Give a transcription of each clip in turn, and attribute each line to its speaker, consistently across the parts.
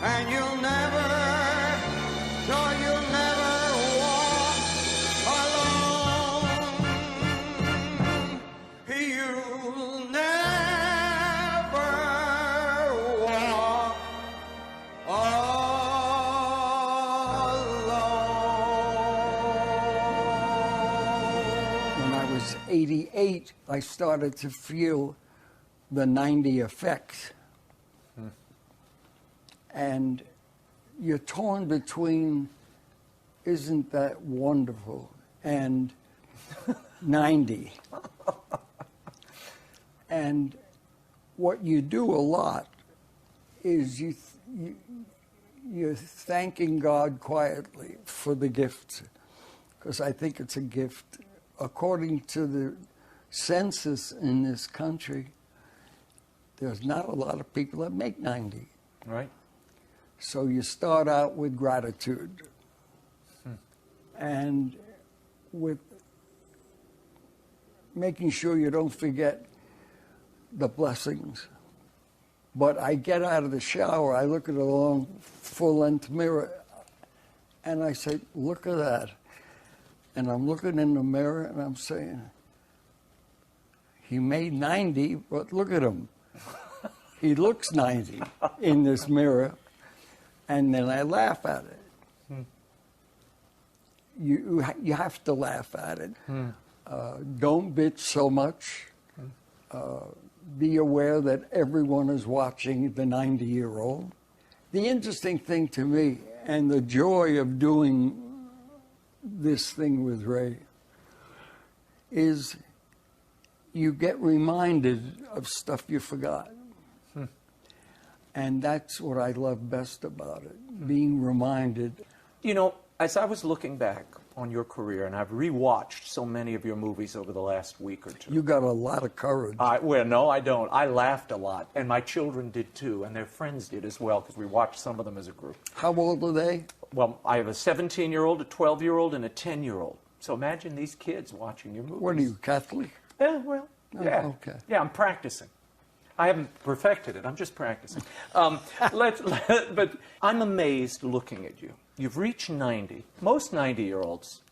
Speaker 1: and you'll never, no, you'll never walk alone. You'll never walk alone. When I was 88, I started to feel the 90 effects. And you're torn between, isn't that wonderful, and 90. And what you do a lot is you're thanking God quietly for the gift, because I think it's a gift. According to the census in this country, there's not a lot of people that make 90.
Speaker 2: Right.
Speaker 1: So you start out with gratitude and with making sure you don't forget the blessings. But I get out of the shower, I look at a long full-length mirror, and I say, look at that. And I'm looking in the mirror and I'm saying, he made 90, but look at him. He looks 90 in this mirror. And then I laugh at it. You have to laugh at it. Don't bitch so much. Be aware that everyone is watching the 90-year-old. The interesting thing to me, and the joy of doing this thing with Ray, is you get reminded of stuff you forgot. And that's what I love best about it, being reminded.
Speaker 2: You know, as I was looking back on your career, and I've rewatched so many of your movies over the last week or two.
Speaker 1: You got a lot of courage.
Speaker 2: Well, no, I don't. I laughed a lot, and my children did too, and their friends did as well, because we watched some of them as a group.
Speaker 1: How old are they?
Speaker 2: Well, I have a 17-year-old, a 12-year-old, and a 10-year-old. So imagine these kids watching your movies.
Speaker 1: What are you, Catholic?
Speaker 2: Yeah, well, yeah.
Speaker 1: Oh, okay.
Speaker 2: Yeah, I'm practicing. I haven't perfected it. I'm just practicing. But I'm amazed looking at you. You've reached 90. Most 90-year-olds,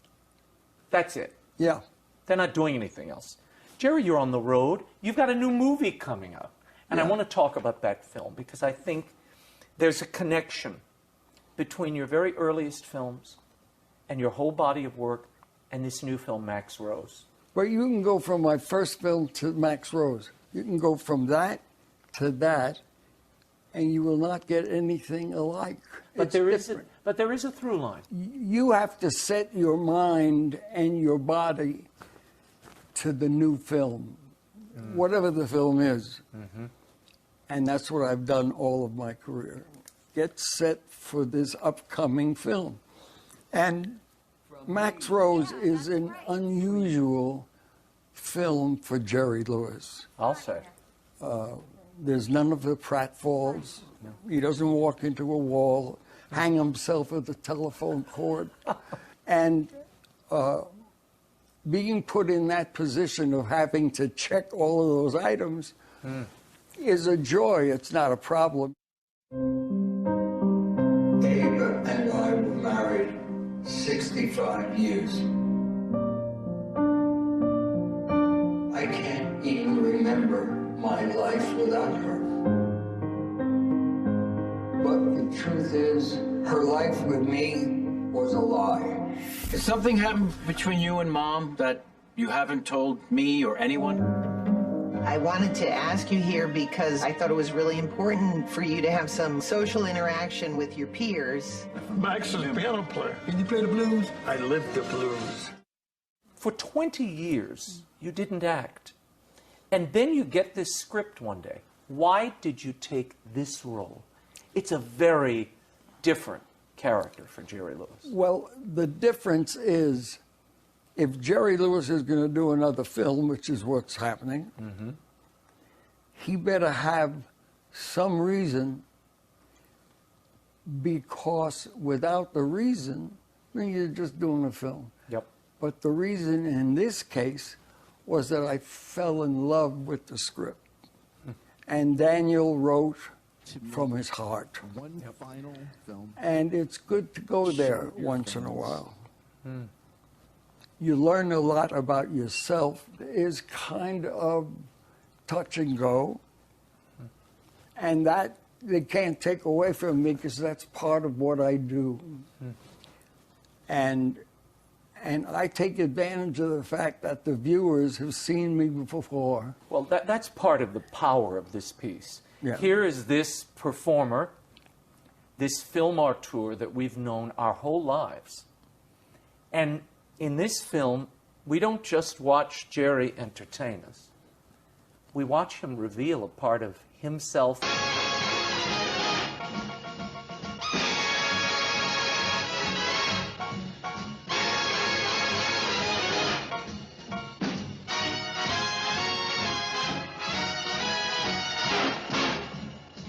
Speaker 2: that's it.
Speaker 1: Yeah.
Speaker 2: They're not doing anything else. Jerry, you're on the road. You've got a new movie coming out. And I want to talk about that film, because I think there's a connection between your very earliest films and your whole body of work and this new film, Max Rose.
Speaker 1: But you can go from my first film to Max Rose. You can go from that to that, and you will not get anything alike.
Speaker 2: But there is a through line.
Speaker 1: You have to set your mind and your body to the new film, whatever the film is. And that's what I've done all of my career. Get set for this upcoming film. And Max Rose is an unusual film for Jerry Lewis.
Speaker 2: I'll say.
Speaker 1: There's none of the pratfalls. No. He doesn't walk into a wall, hang himself with a telephone cord. And being put in that position of having to check all of those items is a joy. It's not a problem. Abe and I were married 65 years. I can't even remember my life without her. But the truth is, her life with me was a lie.
Speaker 3: Has something happened between you and Mom that you haven't told me or anyone?
Speaker 4: I wanted to ask you here because I thought it was really important for you to have some social interaction with your peers.
Speaker 5: Max is a piano player. Can you play the blues? I live the blues.
Speaker 2: For 20 years, you didn't act. And then you get this script one day. Why did you take this role? It's a very different character for Jerry Lewis.
Speaker 1: Well, the difference is, if Jerry Lewis is going to do another film, which is what's happening, he better have some reason, because without the reason, then you're just doing a film.
Speaker 2: Yep.
Speaker 1: But the reason in this case was that I fell in love with the script. And Daniel wrote from his heart.
Speaker 6: One final film.
Speaker 1: And it's good to go there once in a while. You learn a lot about yourself. It is kind of touch and go. And that they can't take away from me because that's part of what I do. And I take advantage of the fact that the viewers have seen me before.
Speaker 2: Well, that's part of the power of this piece.
Speaker 1: Yeah.
Speaker 2: Here is this performer, this film auteur that we've known our whole lives. And in this film, we don't just watch Jerry entertain us. We watch him reveal a part of himself